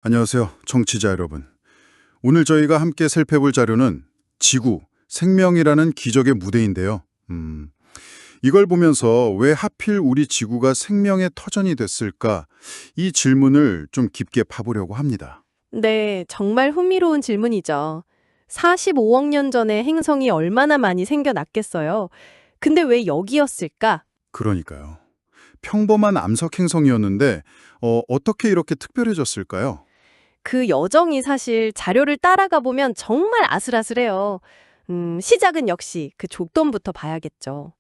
안녕하세요, 청취자 여러분. 오늘 저희가 함께 살펴볼 자료는 지구, 생명이라는 기적의 무대인데요. 이걸 보면서 왜 하필 우리 지구가 생명의 터전이 됐을까? 이 질문을 좀 깊게 파보려고 합니다. 네, 정말 흥미로운 질문이죠. 45억 년 전에 행성이 얼마나 많이 생겨났겠어요. 근데 왜 여기였을까? 그러니까요. 평범한 암석 행성이었는데 어떻게 이렇게 특별해졌을까요? 그 여정이 사실 자료를 따라가 보면 정말 아슬아슬해요. 시작은 역시 그 조건부터 봐야겠죠.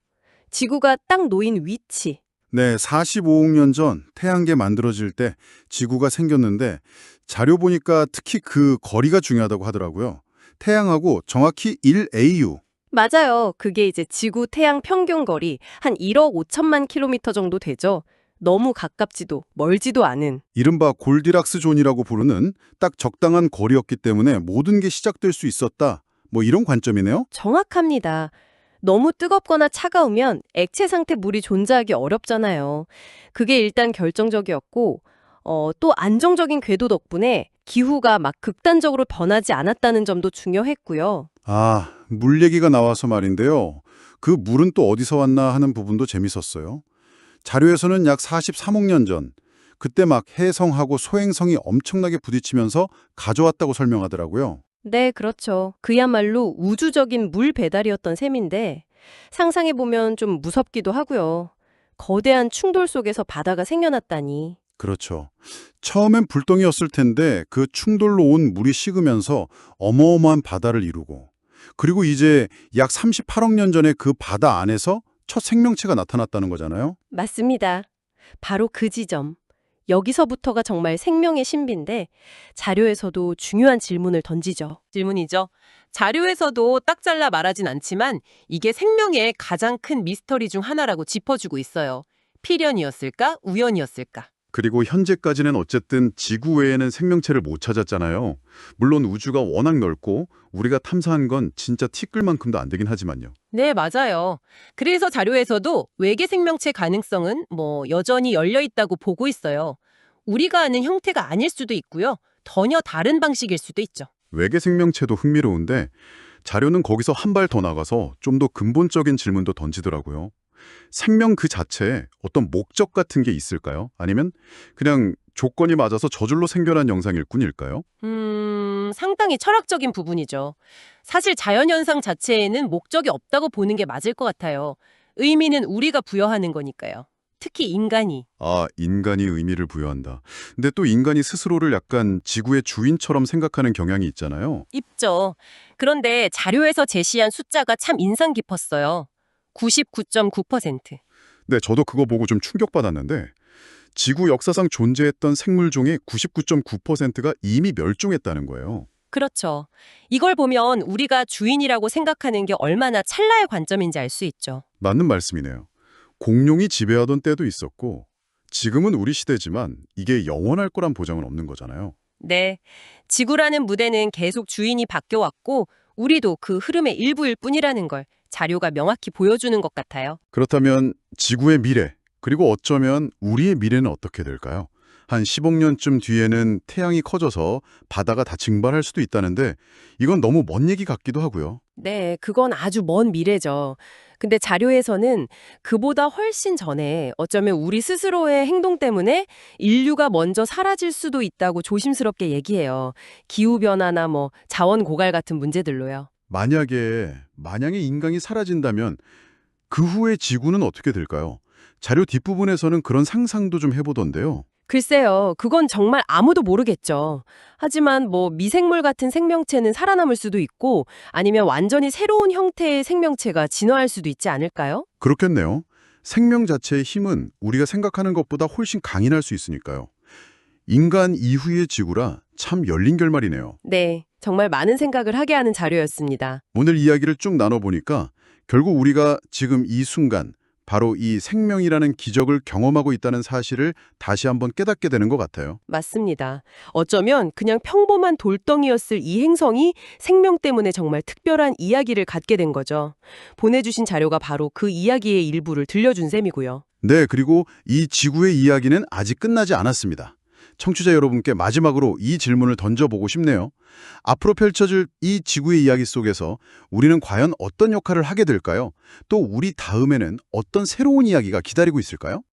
지구가 딱 놓인 위치. 네, 45억 년 전 태양계 만들어질 때 지구가 생겼는데 자료 보니까 특히 그 거리가 중요하다고 하더라고요. 태양하고 정확히 1AU. 맞아요. 그게 이제 지구 태양 평균 거리 한 1억 5천만 킬로미터 정도 되죠. 너무 가깝지도 멀지도 않은. 이른바 골디락스 존이라고 부르는 딱 적당한 거리였기 때문에 모든 게 시작될 수 있었다. 뭐 이런 관점이네요. 정확합니다. 너무 뜨겁거나 차가우면 액체 상태 물이 존재하기 어렵잖아요. 그게 일단 결정적이었고, 또 안정적인 궤도 덕분에 기후가 막 극단적으로 변하지 않았다는 점도 중요했고요. 아, 물 얘기가 나와서 말인데요. 그 물은 또 어디서 왔나 하는 부분도 재밌었어요. 자료에서는 약 43억 년 전, 그때 막 해성하고 소행성이 엄청나게 부딪히면서 가져왔다고 설명하더라고요. 네, 그렇죠. 그야말로 우주적인 물 배달이었던 셈인데, 상상해보면 좀 무섭기도 하고요. 거대한 충돌 속에서 바다가 생겨났다니. 그렇죠. 처음엔 불덩이였을 텐데 그 충돌로 온 물이 식으면서 어마어마한 바다를 이루고 그리고 이제 약 38억 년 전에 그 바다 안에서 첫 생명체가 나타났다는 거잖아요. 맞습니다. 바로 그 지점. 여기서부터가 정말 생명의 신비인데 자료에서도 중요한 질문을 던지죠. 질문이죠. 자료에서도 딱 잘라 말하진 않지만 이게 생명의 가장 큰 미스터리 중 하나라고 짚어주고 있어요. 필연이었을까? 우연이었을까? 그리고 현재까지는 어쨌든 지구 외에는 생명체를 못 찾았잖아요. 물론 우주가 워낙 넓고 우리가 탐사한 건 진짜 티끌만큼도 안 되긴 하지만요. 네, 맞아요. 그래서 자료에서도 외계 생명체 가능성은 여전히 열려 있다고 보고 있어요. 우리가 아는 형태가 아닐 수도 있고요. 전혀 다른 방식일 수도 있죠. 외계 생명체도 흥미로운데 자료는 거기서 한 발 더 나가서 좀 더 근본적인 질문도 던지더라고요. 생명 그 자체에 어떤 목적 같은 게 있을까요? 아니면 그냥 조건이 맞아서 저절로 생겨난 영상일 뿐일까요? 상당히 철학적인 부분이죠. 사실 자연현상 자체에는 목적이 없다고 보는 게 맞을 것 같아요. 의미는 우리가 부여하는 거니까요. 특히 인간이. 아, 인간이 의미를 부여한다. 근데 또 인간이 스스로를 약간 지구의 주인처럼 생각하는 경향이 있잖아요. 있죠. 그런데 자료에서 제시한 숫자가 참 인상 깊었어요. 99.9%. 네, 저도 그거 보고 좀 충격받았는데 지구 역사상 존재했던 생물 중에 99.9%가 이미 멸종했다는 거예요. 그렇죠. 이걸 보면 우리가 주인이라고 생각하는 게 얼마나 찰나의 관점인지 알 수 있죠. 맞는 말씀이네요. 공룡이 지배하던 때도 있었고 지금은 우리 시대지만 이게 영원할 거란 보장은 없는 거잖아요. 네. 지구라는 무대는 계속 주인이 바뀌어왔고 우리도 그 흐름의 일부일 뿐이라는 걸 자료가 명확히 보여주는 것 같아요. 그렇다면 지구의 미래, 그리고 어쩌면 우리의 미래는 어떻게 될까요? 한 10억 년쯤 뒤에는 태양이 커져서 바다가 다 증발할 수도 있다는데 이건 너무 먼 얘기 같기도 하고요. 네, 그건 아주 먼 미래죠. 근데 자료에서는 그보다 훨씬 전에 어쩌면 우리 스스로의 행동 때문에 인류가 먼저 사라질 수도 있다고 조심스럽게 얘기해요. 기후변화나 자원 고갈 같은 문제들로요. 만약에 인간이 사라진다면 그 후에 지구는 어떻게 될까요? 자료 뒷부분에서는 그런 상상도 좀 해보던데요. 글쎄요, 그건 정말 아무도 모르겠죠. 하지만 미생물 같은 생명체는 살아남을 수도 있고 아니면 완전히 새로운 형태의 생명체가 진화할 수도 있지 않을까요? 그렇겠네요. 생명 자체의 힘은 우리가 생각하는 것보다 훨씬 강인할 수 있으니까요. 인간 이후의 지구라 참 열린 결말이네요. 네, 정말 많은 생각을 하게 하는 자료였습니다. 오늘 이야기를 쭉 나눠보니까 결국 우리가 지금 이 순간 바로 이 생명이라는 기적을 경험하고 있다는 사실을 다시 한번 깨닫게 되는 것 같아요. 맞습니다. 어쩌면 그냥 평범한 돌덩이였을 이 행성이 생명 때문에 정말 특별한 이야기를 갖게 된 거죠. 보내주신 자료가 바로 그 이야기의 일부를 들려준 셈이고요. 네, 그리고 이 지구의 이야기는 아직 끝나지 않았습니다. 청취자 여러분께 마지막으로 이 질문을 던져보고 싶네요. 앞으로 펼쳐질 이 지구의 이야기 속에서 우리는 과연 어떤 역할을 하게 될까요? 또 우리 다음에는 어떤 새로운 이야기가 기다리고 있을까요?